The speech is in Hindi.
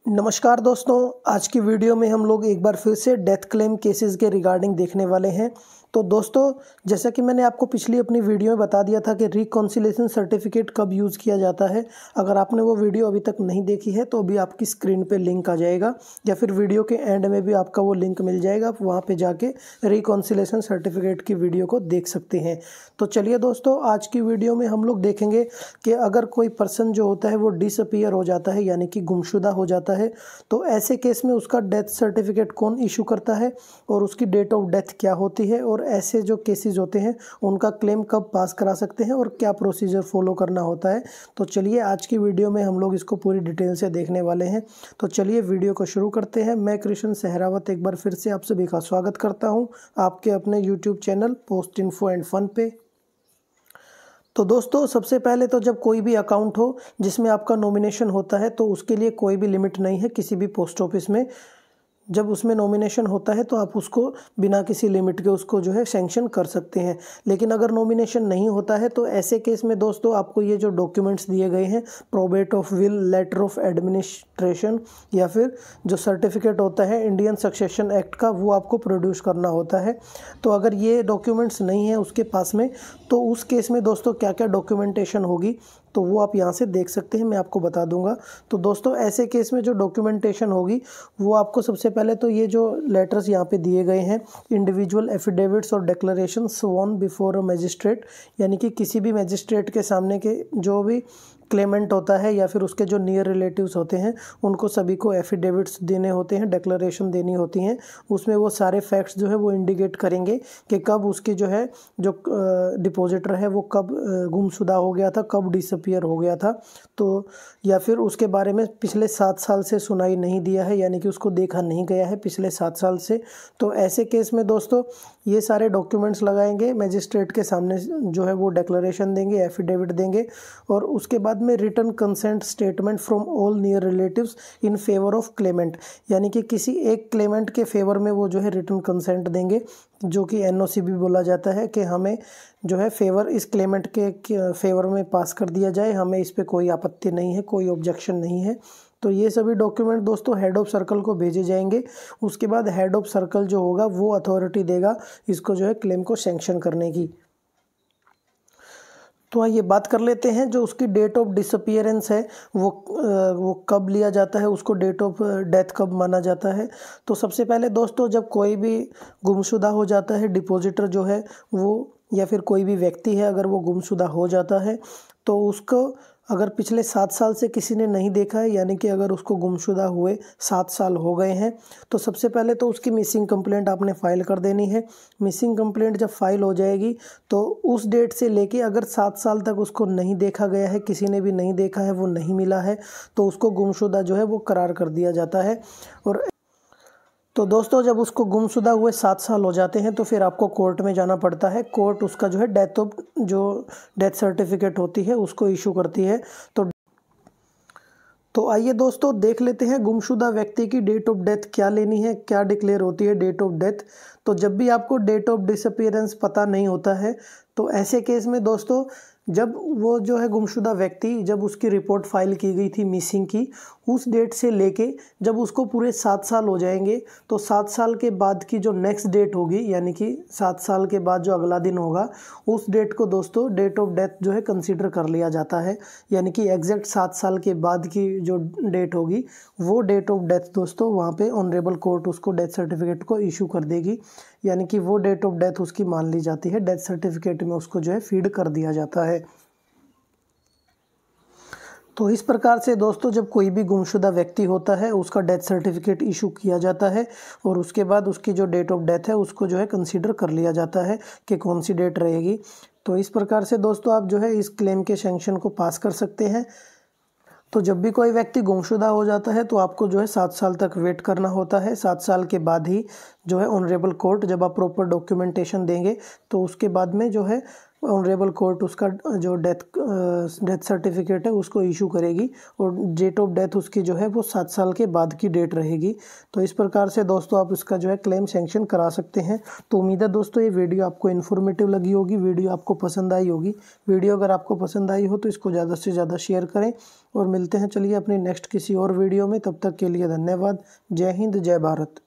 नमस्कार दोस्तों, आज की वीडियो में हम लोग एक बार फिर से डेथ क्लेम केसेस के रिगार्डिंग देखने वाले हैं। तो दोस्तों, जैसा कि मैंने आपको पिछली अपनी वीडियो में बता दिया था कि रिकॉन्सिलेशन सर्टिफिकेट कब यूज़ किया जाता है। अगर आपने वो वीडियो अभी तक नहीं देखी है तो अभी आपकी स्क्रीन पे लिंक आ जाएगा या फिर वीडियो के एंड में भी आपका वो लिंक मिल जाएगा। आप वहाँ पे जाके रिकॉन्सिलेशन सर्टिफिकेट की वीडियो को देख सकते हैं। तो चलिए दोस्तों, आज की वीडियो में हम लोग देखेंगे कि अगर कोई पर्सन जो होता है वो डिसअपीयर हो जाता है, यानी कि गुमशुदा हो जाता है, तो ऐसे केस में उसका डेथ सर्टिफिकेट कौन इशू करता है और उसकी डेट ऑफ डेथ क्या होती है, और ऐसे जो केसेस होते हैं उनका क्लेम कब पास करा सकते हैं और क्या प्रोसीजर फॉलो करना होता है। तो चलिए, आज की वीडियो में हम लोग इसको पूरी डिटेल से देखने वाले हैं। तो चलिए वीडियो को शुरू करते हैं। मैं कृष्ण सहरावत एक बार फिर से आप सभी का स्वागत करता हूं आपके अपने YouTube channel post info and fun पे। तो दोस्तों, सबसे पहले तो जब कोई भी अकाउंट हो जिसमें आपका नॉमिनेशन होता है तो उसके लिए कोई भी लिमिट नहीं है किसी भी पोस्ट ऑफिस में। जब उसमें नॉमिनेशन होता है तो आप उसको बिना किसी लिमिट के उसको जो है सैंक्शन कर सकते हैं। लेकिन अगर नॉमिनेशन नहीं होता है तो ऐसे केस में दोस्तों आपको ये जो डॉक्यूमेंट्स दिए गए हैं, probate of will, letter of administration या फिर जो सर्टिफिकेट होता है इंडियन सक्सेशन एक्ट का, वो आपको प्रोड्यूस करना होता है। तो अगर ये डॉक्यूमेंट्स नहीं है उसके पास में तो उस केस में दोस्तों क्या क्या डॉक्यूमेंटेशन होगी तो वो आप यहाँ से देख सकते हैं, मैं आपको बता दूंगा। तो दोस्तों, ऐसे केस में जो डॉक्यूमेंटेशन होगी वो आपको सबसे पहले तो ये जो लेटर्स यहाँ पे दिए गए हैं, इंडिविजुअल एफिडेविट्स और declaration sworn before a magistrate, यानी कि किसी भी मजिस्ट्रेट के सामने के जो भी क्लेमेंट होता है या फिर उसके जो नियर रिलेटिव्स होते हैं उनको सभी को एफिडेविट्स देने होते हैं, डिक्लेरेशन देनी होती हैं। उसमें वो सारे फैक्ट्स जो है वो इंडिकेट करेंगे कि कब उसकी जो है जो डिपॉजिटर है वो कब गुमशुदा हो गया था, कब डिसअपीयर हो गया था, तो या फिर उसके बारे में पिछले 7 साल से सुनाई नहीं दिया है, यानी कि उसको देखा नहीं गया है पिछले 7 साल से। तो ऐसे केस में दोस्तों ये सारे डॉक्यूमेंट्स लगाएंगे, मजिस्ट्रेट के सामने जो है वो डिक्लेरेशन देंगे, एफिडेविट देंगे, और उसके बाद में return consent statement from all near relatives in favour of Clement, यानी कि किसी एक क्लेमेंट के फेवर में वो जो है रिटर्न कंसेंट देंगे, जो कि एनओसी भी बोला जाता है, कि हमें जो है फेवर इस क्लेमेंट के फेवर में पास कर दिया जाए, हमें इस पे कोई आपत्ति नहीं है, कोई ऑब्जेक्शन नहीं है। तो ये सभी डॉक्यूमेंट दोस्तों हेड ऑफ सर्कल को भेजे जाएंगे। उसके बाद हेड ऑफ सर्कल जो होगा वो अथॉरिटी देगा इसको जो है क्लेम को सैंक्शन करने की। तो आइए बात कर लेते हैं, जो उसकी डेट ऑफ डिसअपीयरेंस है वो कब लिया जाता है, उसको डेट ऑफ डेथ कब माना जाता है। तो सबसे पहले दोस्तों, जब कोई भी गुमशुदा हो जाता है, डिपॉजिटर जो है वो या फिर कोई भी व्यक्ति है अगर वो गुमशुदा हो जाता है तो उसको अगर पिछले 7 साल से किसी ने नहीं देखा है, यानी कि अगर उसको गुमशुदा हुए 7 साल हो गए हैं, तो सबसे पहले तो उसकी मिसिंग कंप्लेंट आपने फ़ाइल कर देनी है। मिसिंग कंप्लेंट जब फाइल हो जाएगी तो उस डेट से लेके अगर 7 साल तक उसको नहीं देखा गया है, किसी ने भी नहीं देखा है, वो नहीं मिला है, तो उसको गुमशुदा जो है वो करार कर दिया जाता है। और तो दोस्तों, जब उसको गुमशुदा हुए 7 साल हो जाते हैं तो फिर आपको कोर्ट में जाना पड़ता है। कोर्ट उसका जो है डेथ सर्टिफिकेट होती है उसको इशू करती है। तो आइए दोस्तों देख लेते हैं गुमशुदा व्यक्ति की डेट ऑफ डेथ क्या लेनी है, क्या डिक्लेयर होती है डेट ऑफ डेथ। तो जब भी आपको डेट ऑफ डिसअपीयरेंस पता नहीं होता है तो ऐसे केस में दोस्तों, जब वो जो है गुमशुदा व्यक्ति, जब उसकी रिपोर्ट फाइल की गई थी मिसिंग की, उस डेट से लेके जब उसको पूरे 7 साल हो जाएंगे तो 7 साल के बाद की जो नेक्स्ट डेट होगी, यानी कि 7 साल के बाद जो अगला दिन होगा, उस डेट को दोस्तों डेट ऑफ डेथ जो है कंसीडर कर लिया जाता है। यानी कि एग्जैक्ट 7 साल के बाद की जो डेट होगी वो डेट ऑफ डेथ दोस्तों वहाँ पे ऑनरेबल कोर्ट उसको डेथ सर्टिफिकेट को इशू कर देगी, यानी कि वो डेट ऑफ डेथ उसकी मान ली जाती है, डेथ सर्टिफिकेट में उसको जो है फीड कर दिया जाता है। तो इस प्रकार से दोस्तों, जब कोई भी गुमशुदा व्यक्ति होता है उसका डेथ सर्टिफिकेट इशू किया जाता है और उसके बाद उसकी जो डेट ऑफ डेथ है उसको जो है कंसीडर कर लिया जाता है कि कौन सी डेट रहेगी। तो इस प्रकार से दोस्तों आप जो है इस क्लेम के सैंक्शन को पास कर सकते हैं। तो जब भी कोई व्यक्ति गुमशुदा हो जाता है तो आपको जो है 7 साल तक वेट करना होता है। 7 साल के बाद ही जो है ऑनरेबल कोर्ट, जब आप प्रॉपर डॉक्यूमेंटेशन देंगे तो उसके बाद में जो है ऑनरेबल कोर्ट उसका जो डेथ सर्टिफिकेट है उसको इशू करेगी और डेट ऑफ डेथ उसकी जो है वो 7 साल के बाद की डेट रहेगी। तो इस प्रकार से दोस्तों आप इसका जो है क्लेम सैंक्शन करा सकते हैं। तो उम्मीद है दोस्तों ये वीडियो आपको इन्फॉर्मेटिव लगी होगी, वीडियो आपको पसंद आई होगी। वीडियो अगर आपको पसंद आई हो तो इसको ज़्यादा से ज़्यादा शेयर करें और मिलते हैं चलिए अपनी नेक्स्ट किसी और वीडियो में। तब तक के लिए धन्यवाद। जय हिंद, जय भारत।